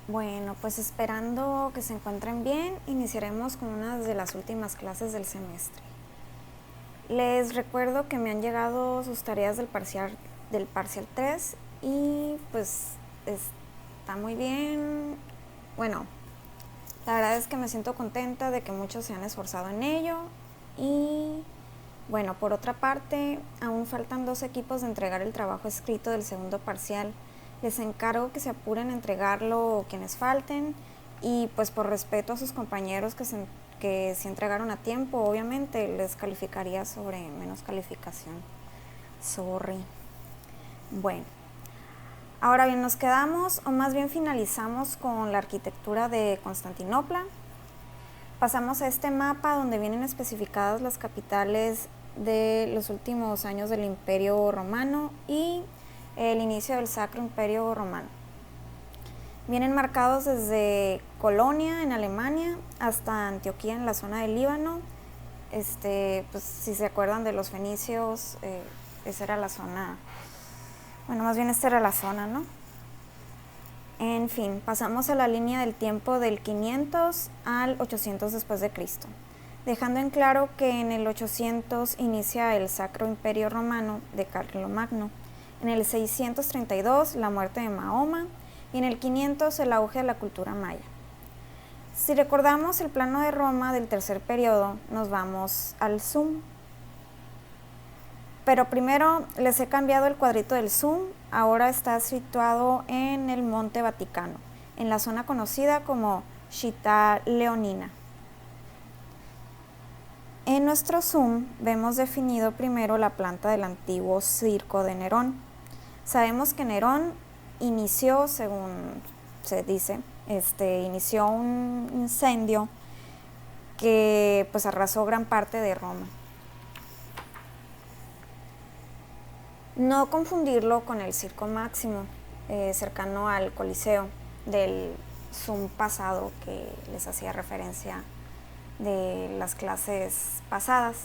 Bueno, pues esperando que se encuentren bien, iniciaremos con una de las últimas clases del semestre. Les recuerdo que me han llegado sus tareas del parcial 3 y pues está muy bien. Bueno, la verdad es que me siento contenta de que muchos se han esforzado en ello y bueno, por otra parte, aún faltan 2 equipos de entregar el trabajo escrito del segundo parcial. Les encargo que se apuren a entregarlo quienes falten y pues por respeto a sus compañeros que sí entregaron a tiempo, obviamente les calificaría sobre menos calificación. Sorry. Bueno, ahora bien, nos quedamos, o más bien finalizamos con la arquitectura de Constantinopla. Pasamos a este mapa donde vienen especificadas las capitales de los últimos años del Imperio Romano y el inicio del Sacro Imperio Romano. Vienen marcados desde Colonia en Alemania hasta Antioquía en la zona del Líbano. Pues si se acuerdan de los fenicios, esa era la zona, bueno, más bien esta era la zona, ¿no? En fin, pasamos a la línea del tiempo del 500 al 800 después de Cristo, dejando en claro que en el 800 inicia el Sacro Imperio Romano de Carlomagno, en el 632 la muerte de Mahoma y en el 500 el auge de la cultura maya. Si recordamos el plano de Roma del tercer periodo, nos vamos al zoom. Pero primero les he cambiado el cuadrito del zoom, ahora está situado en el Monte Vaticano, en la zona conocida como Città Leonina. En nuestro zoom vemos definido primero la planta del antiguo circo de Nerón. Sabemos que Nerón inició, según se dice, inició un incendio que pues arrasó gran parte de Roma. No confundirlo con el Circo Máximo, cercano al Coliseo, del Zoom pasado que les hacía referencia de las clases pasadas.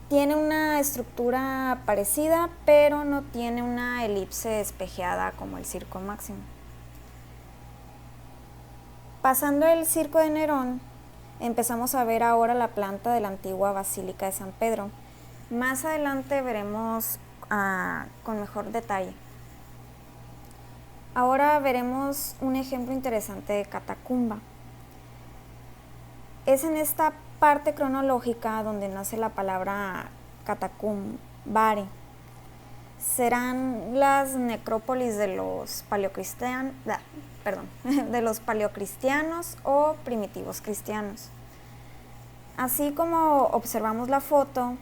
Tiene una estructura parecida, pero no tiene una elipse espejeada como el Circo Máximo. Pasando el Circo de Nerón, empezamos a ver ahora la planta de la antigua Basílica de San Pedro. Más adelante veremos con mejor detalle. Ahora veremos un ejemplo interesante de catacumba. Es en esta parte cronológica donde nace la palabra catacumbare. Serán las necrópolis de los paleocristianos o primitivos cristianos. Así como observamos la foto,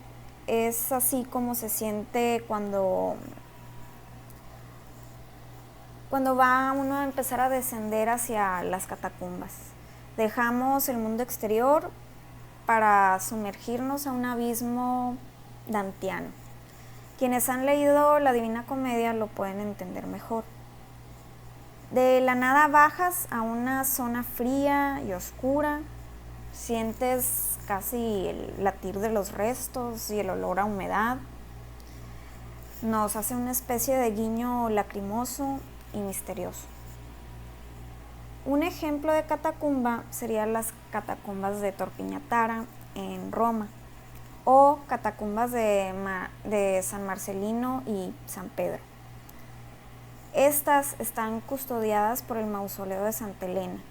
es así como se siente cuando va uno a empezar a descender hacia las catacumbas. Dejamos el mundo exterior para sumergirnos a un abismo dantiano. Quienes han leído la Divina Comedia lo pueden entender mejor. De la nada bajas a una zona fría y oscura, sientes casi el latir de los restos y el olor a humedad. Nos hace una especie de guiño lacrimoso y misterioso. Un ejemplo de catacumba serían las catacumbas de Torpiñatara en Roma o catacumbas de San Marcelino y San Pedro. Estas están custodiadas por el mausoleo de Santa Elena.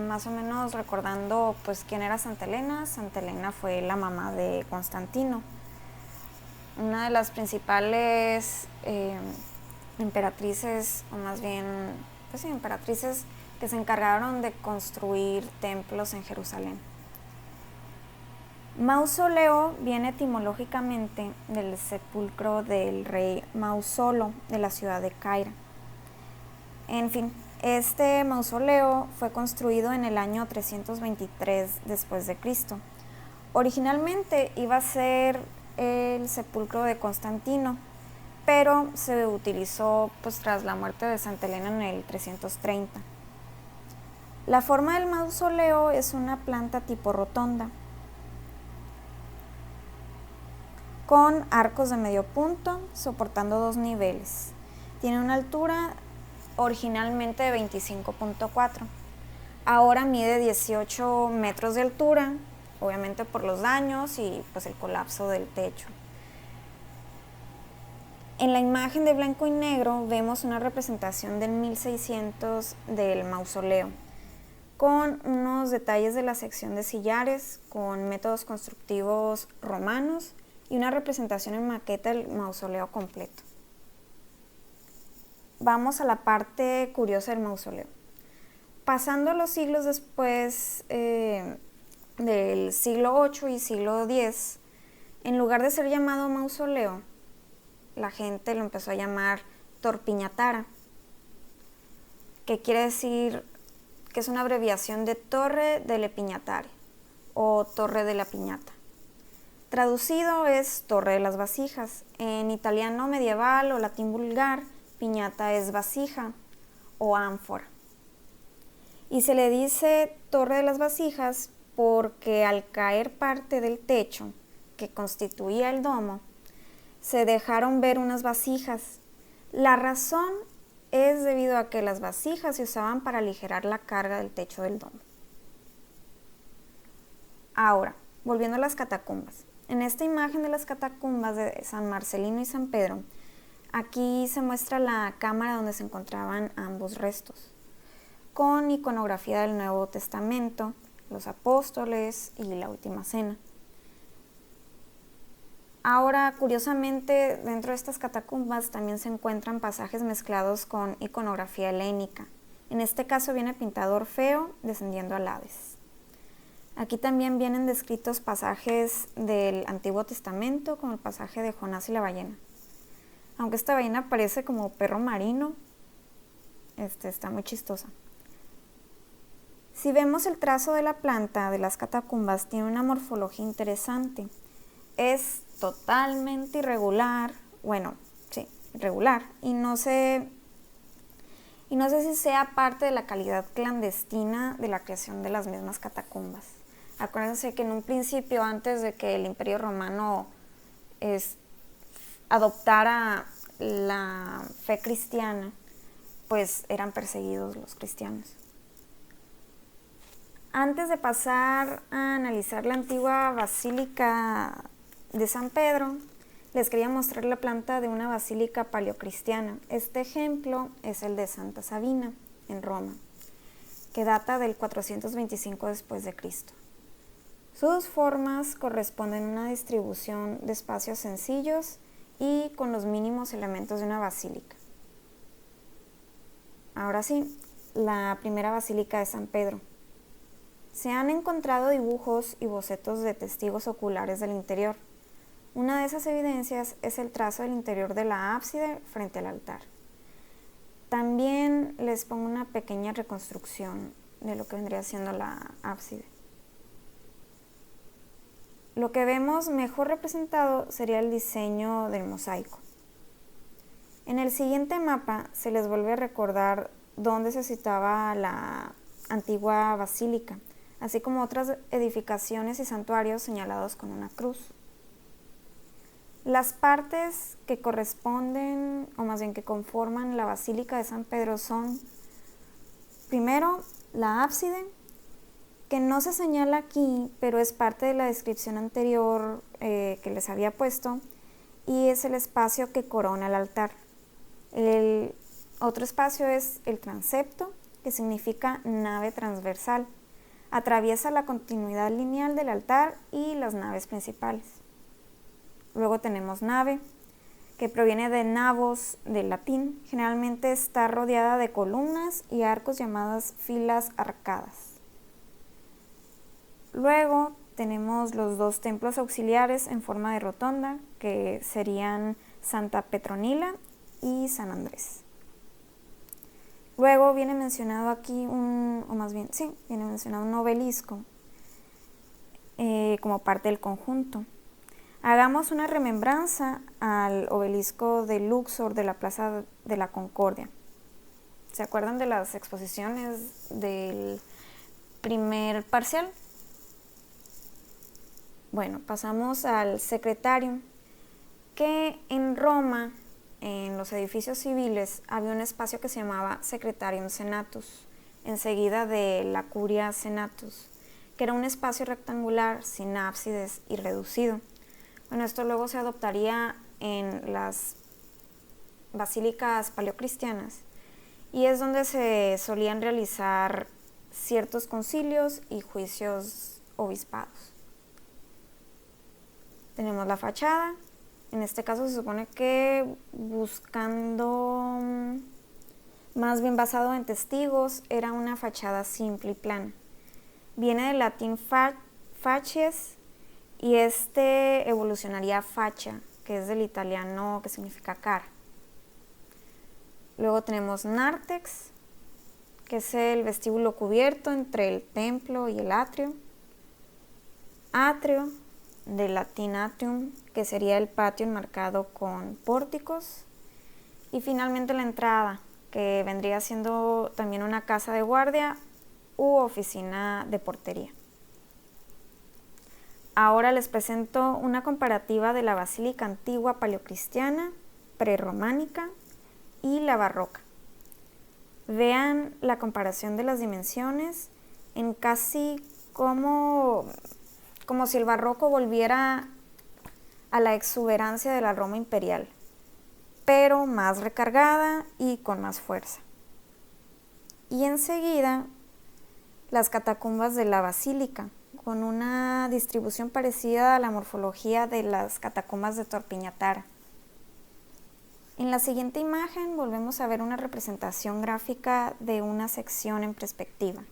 Más o menos recordando pues quién era Santa Elena. Santa Elena fue la mamá de Constantino, una de las principales emperatrices, o más bien pues sí, emperatrices que se encargaron de construir templos en Jerusalén. Mausoleo viene etimológicamente del sepulcro del rey Mausolo de la ciudad de Caira. En fin, este mausoleo fue construido en el año 323 después de Cristo. Originalmente iba a ser el sepulcro de Constantino, pero se utilizó pues tras la muerte de Santa Elena en el 330. La forma del mausoleo es una planta tipo rotonda, con arcos de medio punto soportando 2 niveles. Tiene una altura originalmente de 25.4. Ahora mide 18 metros de altura, obviamente por los daños y pues el colapso del techo. En la imagen de blanco y negro vemos una representación del 1600 del mausoleo, con unos detalles de la sección de sillares, con métodos constructivos romanos y una representación en maqueta del mausoleo completo. Vamos a la parte curiosa del mausoleo. Pasando los siglos después del siglo VIII y siglo X, en lugar de ser llamado mausoleo, la gente lo empezó a llamar Torpiñatara, que quiere decir que es una abreviación de Torre delle Piñatare o Torre de la Piñata. Traducido es Torre de las Vasijas. En italiano medieval o latín vulgar, piñata es vasija o ánfora. Y se le dice Torre de las Vasijas porque al caer parte del techo que constituía el domo, se dejaron ver unas vasijas. La razón es debido a que las vasijas se usaban para aligerar la carga del techo del domo. Ahora, volviendo a las catacumbas. En esta imagen de las catacumbas de San Marcelino y San Pedro, aquí se muestra la cámara donde se encontraban ambos restos, con iconografía del Nuevo Testamento, los apóstoles y la Última Cena. Ahora, curiosamente, dentro de estas catacumbas también se encuentran pasajes mezclados con iconografía helénica. En este caso viene pintado Orfeo descendiendo al Hades. Aquí también vienen descritos pasajes del Antiguo Testamento, como el pasaje de Jonás y la ballena. Aunque esta ballena parece como perro marino, está muy chistosa. Si vemos el trazo de la planta de las catacumbas, tiene una morfología interesante. Es totalmente irregular, irregular, y no sé si sea parte de la calidad clandestina de la creación de las mismas catacumbas. Acuérdense que en un principio, antes de que el Imperio Romano adoptara la fe cristiana, pues eran perseguidos los cristianos. Antes de pasar a analizar la antigua Basílica de San Pedro, les quería mostrar la planta de una basílica paleocristiana. Este ejemplo es el de Santa Sabina, en Roma, que data del 425 después de Cristo. Sus formas corresponden a una distribución de espacios sencillos y con los mínimos elementos de una basílica. Ahora sí, la primera basílica de San Pedro. Se han encontrado dibujos y bocetos de testigos oculares del interior. Una de esas evidencias es el trazo del interior de la ábside frente al altar. También les pongo una pequeña reconstrucción de lo que vendría siendo la ábside. Lo que vemos mejor representado sería el diseño del mosaico. En el siguiente mapa se les vuelve a recordar dónde se situaba la antigua basílica, así como otras edificaciones y santuarios señalados con una cruz. Las partes que corresponden, o más bien que conforman la Basílica de San Pedro son, primero, la ábside, que no se señala aquí, pero es parte de la descripción anterior que les había puesto, y es el espacio que corona el altar. El otro espacio es el transepto, que significa nave transversal. Atraviesa la continuidad lineal del altar y las naves principales. Luego tenemos nave, que proviene de navos del latín. Generalmente está rodeada de columnas y arcos llamadas filas arcadas. Luego tenemos los dos templos auxiliares en forma de rotonda, que serían Santa Petronila y San Andrés. Luego viene mencionado aquí viene mencionado un obelisco como parte del conjunto. Hagamos una remembranza al obelisco de Luxor de la Plaza de la Concordia. ¿Se acuerdan de las exposiciones del primer parcial? Bueno, pasamos al Secretarium, que en Roma en los edificios civiles había un espacio que se llamaba Secretarium Senatus, enseguida de la Curia Senatus, que era un espacio rectangular sin ábsides y reducido. Bueno, esto luego se adoptaría en las basílicas paleocristianas y es donde se solían realizar ciertos concilios y juicios obispados. Tenemos la fachada. En este caso se supone que buscando, más bien basado en testigos, era una fachada simple y plana. Viene del latín facies y evolucionaría a facha, que es del italiano que significa cara. Luego tenemos nártex, que es el vestíbulo cubierto entre el templo y el atrio. Atrio, del latín atrium, que sería el patio enmarcado con pórticos. Y finalmente la entrada, que vendría siendo también una casa de guardia u oficina de portería. Ahora les presento una comparativa de la basílica antigua paleocristiana, prerrománica y la barroca. Vean la comparación de las dimensiones en casi como si el barroco volviera a la exuberancia de la Roma imperial, pero más recargada y con más fuerza. Y enseguida las catacumbas de la basílica, con una distribución parecida a la morfología de las catacumbas de Torpiñatara. En la siguiente imagen volvemos a ver una representación gráfica de una sección en perspectiva,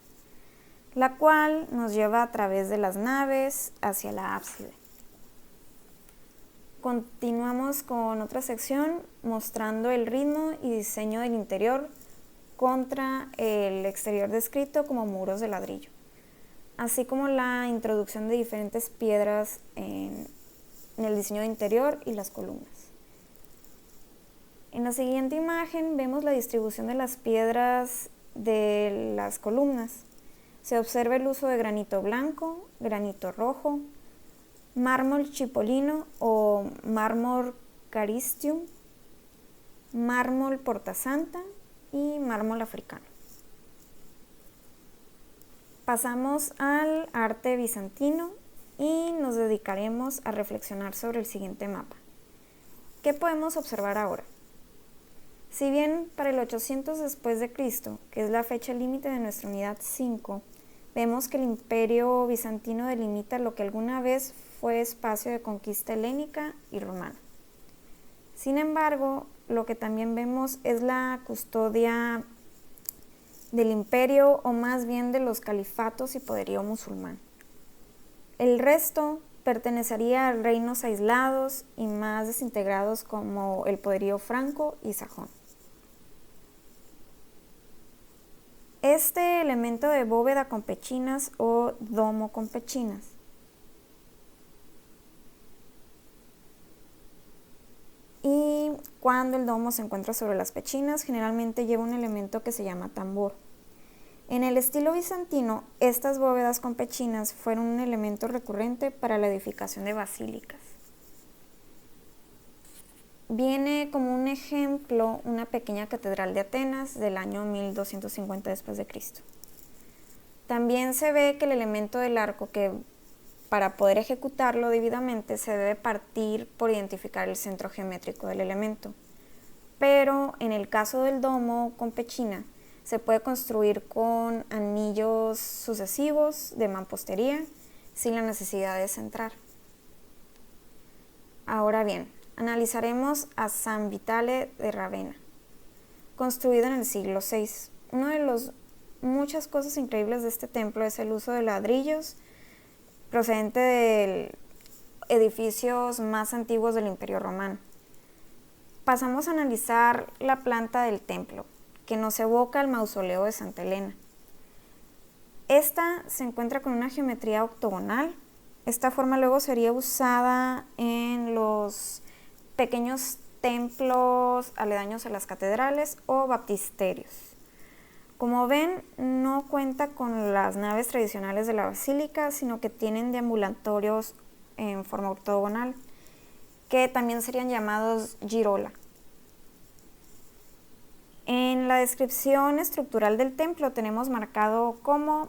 la cual nos lleva a través de las naves hacia la ábside. Continuamos con otra sección mostrando el ritmo y diseño del interior contra el exterior descrito como muros de ladrillo, así como la introducción de diferentes piedras en el diseño de interior y las columnas. En la siguiente imagen vemos la distribución de las piedras de las columnas. Se observa el uso de granito blanco, granito rojo, mármol chipolino o mármol caristium, mármol portasanta y mármol africano. Pasamos al arte bizantino y nos dedicaremos a reflexionar sobre el siguiente mapa. ¿Qué podemos observar ahora? Si bien para el 800 después de Cristo, que es la fecha límite de nuestra unidad 5, vemos que el imperio bizantino delimita lo que alguna vez fue espacio de conquista helénica y romana. Sin embargo, lo que también vemos es la custodia del imperio o más bien de los califatos y poderío musulmán. El resto pertenecería a reinos aislados y más desintegrados como el poderío franco y sajón. Este elemento de bóveda con pechinas o domo con pechinas y cuando el domo se encuentra sobre las pechinas generalmente lleva un elemento que se llama tambor. En el estilo bizantino, estas bóvedas con pechinas fueron un elemento recurrente para la edificación de basílicas. Viene como un ejemplo una pequeña catedral de Atenas del año 1250 después de Cristo. También se ve que el elemento del arco, que para poder ejecutarlo debidamente se debe partir por identificar el centro geométrico del elemento. Pero en el caso del domo con pechina, se puede construir con anillos sucesivos de mampostería sin la necesidad de centrar. Ahora bien, analizaremos a San Vitale de Ravenna, construido en el siglo VI. Una de las muchas cosas increíbles de este templo es el uso de ladrillos procedente de edificios más antiguos del Imperio Romano. Pasamos a analizar la planta del templo, que nos evoca al mausoleo de Santa Elena. Esta se encuentra con una geometría octogonal. Esta forma luego sería usada en los pequeños templos aledaños a las catedrales o baptisterios. Como ven, no cuenta con las naves tradicionales de la basílica, sino que tienen deambulatorios en forma ortogonal, que también serían llamados girola. En la descripción estructural del templo tenemos marcado como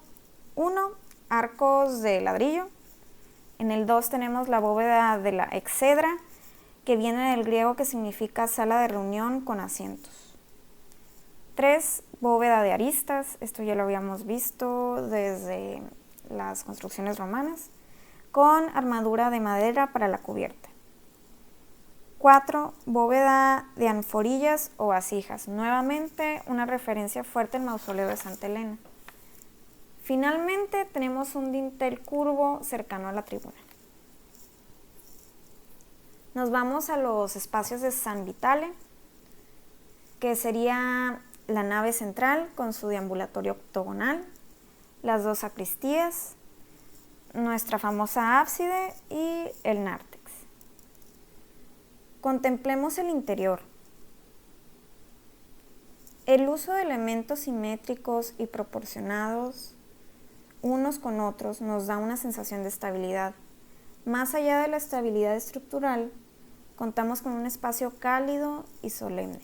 1, arcos de ladrillo. En el 2 tenemos la bóveda de la exedra, que viene del griego que significa sala de reunión con asientos. 3, bóveda de aristas, esto ya lo habíamos visto desde las construcciones romanas, con armadura de madera para la cubierta. 4, bóveda de anforillas o vasijas, nuevamente una referencia fuerte al mausoleo de Santa Elena. Finalmente tenemos un dintel curvo cercano a la tribuna. Nos vamos a los espacios de San Vitale, que sería la nave central con su deambulatorio octogonal, las 2 sacristías, nuestra famosa ábside y el nártex. Contemplemos el interior. El uso de elementos simétricos y proporcionados unos con otros nos da una sensación de estabilidad. Más allá de la estabilidad estructural, contamos con un espacio cálido y solemne,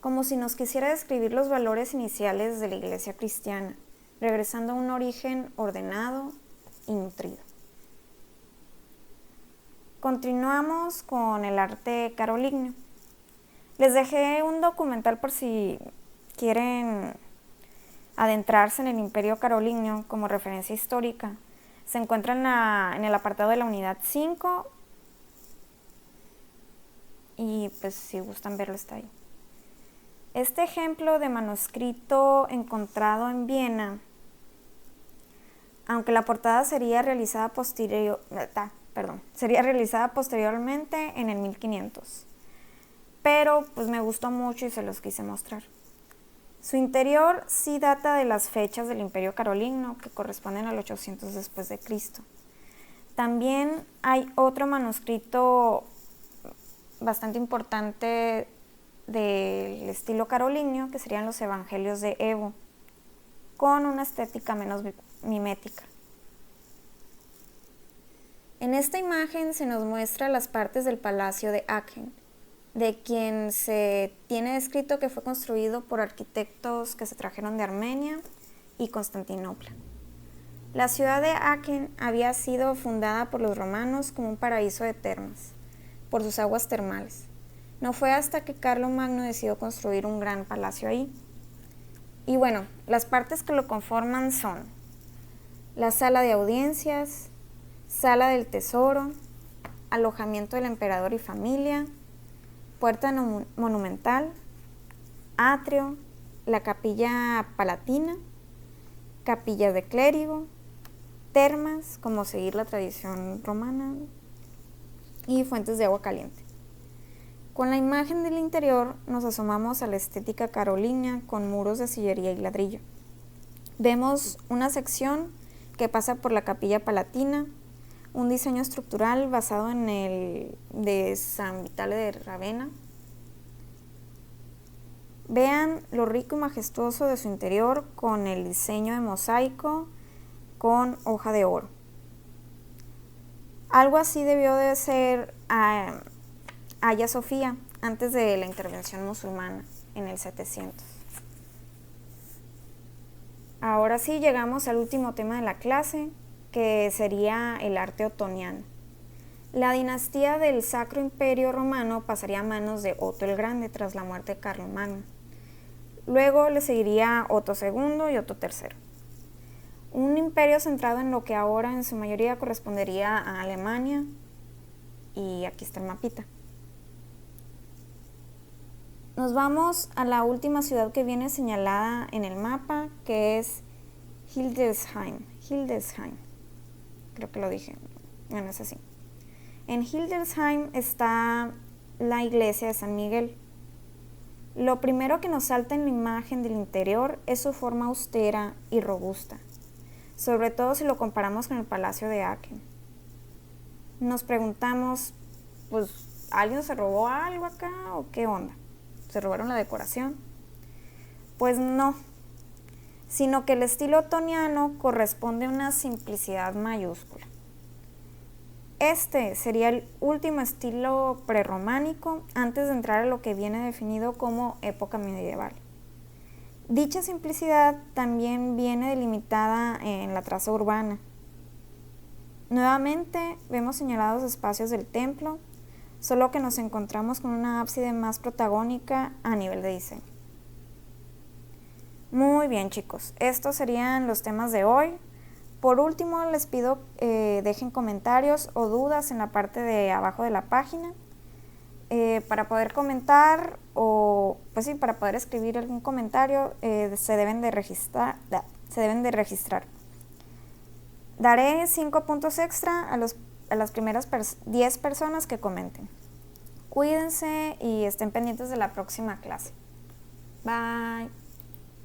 como si nos quisiera describir los valores iniciales de la iglesia cristiana, regresando a un origen ordenado y nutrido. Continuamos con el arte carolingio. Les dejé un documental por si quieren adentrarse en el Imperio Carolingio como referencia histórica. Se encuentra en el apartado de la unidad 5 y pues si gustan verlo está ahí. Este ejemplo de manuscrito encontrado en Viena, aunque la portada sería realizada posteriormente en el 1500, pero pues me gustó mucho y se los quise mostrar. Su interior sí data de las fechas del Imperio Carolingio, que corresponden al 800 después de Cristo. También hay otro manuscrito bastante importante del estilo carolingio, que serían los Evangelios de Evo, con una estética menos mimética. En esta imagen se nos muestra las partes del palacio de Aachen, de quien se tiene descrito que fue construido por arquitectos que se trajeron de Armenia y Constantinopla. La ciudad de Aachen había sido fundada por los romanos como un paraíso de termas, por sus aguas termales. No fue hasta que Carlomagno decidió construir un gran palacio ahí. Y bueno, las partes que lo conforman son la sala de audiencias, sala del tesoro, alojamiento del emperador y familia, puerta monumental, atrio, la capilla palatina, capilla de clérigo, termas, como seguir la tradición romana, y fuentes de agua caliente. Con la imagen del interior nos asomamos a la estética carolingia con muros de sillería y ladrillo. Vemos una sección que pasa por la capilla palatina, un diseño estructural basado en el de San Vitale de Ravenna. Vean lo rico y majestuoso de su interior con el diseño de mosaico con hoja de oro. Algo así debió de ser Hagia Sofía antes de la intervención musulmana en el 700. Ahora sí llegamos al último tema de la clase, que sería el arte otoniano. La dinastía del Sacro Imperio Romano pasaría a manos de Otto el Grande tras la muerte de Carlomagno. Luego le seguiría Otto II y Otto III. Un imperio centrado en lo que ahora en su mayoría correspondería a Alemania, y aquí está el mapita. Nos vamos a la última ciudad que viene señalada en el mapa, que es Hildesheim. Creo que lo dije, bueno, es así. En Hildesheim está la iglesia de San Miguel. Lo primero que nos salta en la imagen del interior es su forma austera y robusta, sobre todo si lo comparamos con el palacio de Aachen. Nos preguntamos, pues, ¿alguien se robó algo acá o qué onda? ¿Se robaron la decoración? Pues no, sino que el estilo otoniano corresponde a una simplicidad mayúscula. Este sería el último estilo prerrománico antes de entrar a lo que viene definido como época medieval. Dicha simplicidad también viene delimitada en la traza urbana. Nuevamente vemos señalados espacios del templo, solo que nos encontramos con una ábside más protagónica a nivel de diseño. Muy bien, chicos, estos serían los temas de hoy. Por último, les pido dejen comentarios o dudas en la parte de abajo de la página. Para poder comentar o para poder escribir algún comentario se deben de registrar. Daré 5 puntos extra a las primeras 10 personas que comenten. Cuídense y estén pendientes de la próxima clase. Bye.